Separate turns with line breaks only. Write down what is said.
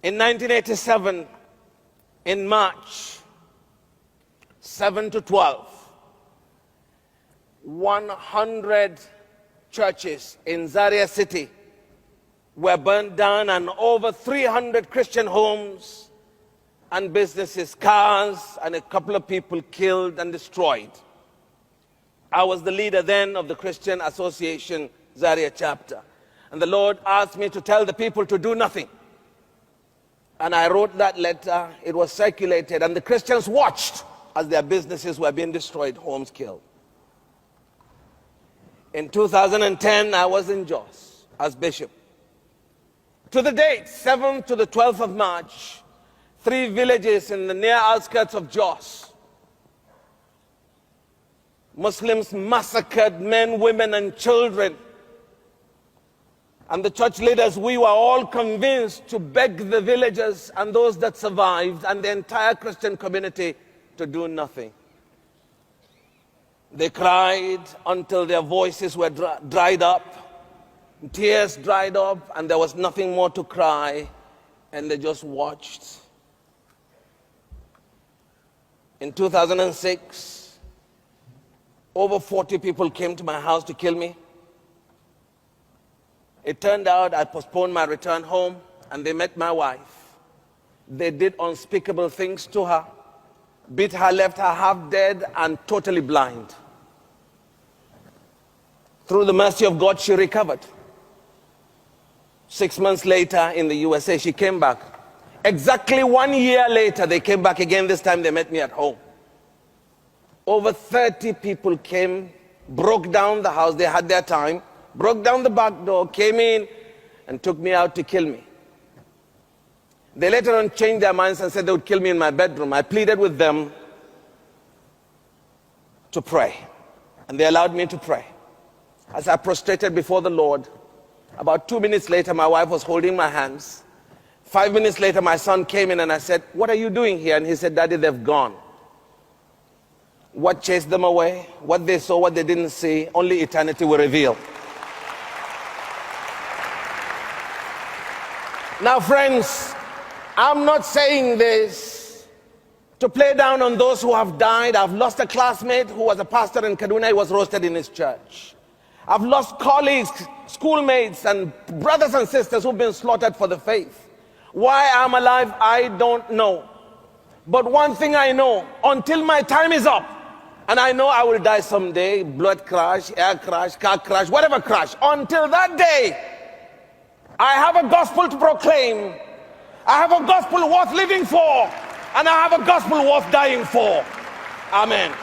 In 1987, in March, 7 to 12, 100 churches in Zaria City were burned down, and over 300 Christian homes and businesses, cars, and a couple of people killed and destroyed. I was the leader then of the Christian Association Zaria chapter. And the Lord asked me to tell the people to do nothing. And I wrote that letter. It was circulated, and the Christians watched as their businesses were being destroyed, homes killed. In 2010, I was in Jos as bishop. To the date, 7th to the 12th of March, 3 villages in the near outskirts of Jos, Muslims massacred men, women, and children. And the church leaders, we were all convinced to beg the villagers and those that survived and the entire Christian community to do nothing. They cried until their voices were dried up, tears dried up, and there was nothing more to cry, and they just watched. In 2006, over 40 people came to my house to kill me. It turned out I postponed my return home, and they met my wife. They did unspeakable things to her, beat her, left her half dead and totally blind. Through the mercy of God, she recovered. 6 months later in the USA, she came back. Exactly 1 year later, they came back again. This time they met me at home. Over 30 people came, broke down the house. They had their time. Broke down the back door, came in, and took me out to kill me. They later on changed their minds and said they would kill me in my bedroom. I pleaded with them to pray, and they allowed me to pray. As I prostrated before the Lord, about 2 minutes later, my wife was holding my hands. 5 minutes later, my son came in, and I said, "What are you doing here?" And he said, "Daddy, they've gone." What chased them away, what they saw, what they didn't see, only eternity will reveal. Now, friends, I'm not saying this to play down on those who have died. I've lost a classmate who was a pastor in Kaduna. He was roasted in his church. I've lost colleagues, schoolmates, and brothers and sisters who've been slaughtered for the faith. Why I'm alive, I don't know. But one thing I know, until my time is up, and I know I will die someday, blood crash, air crash, car crash, whatever crash, until that day, I have a gospel to proclaim. I have a gospel worth living for, and I have a gospel worth dying for. Amen.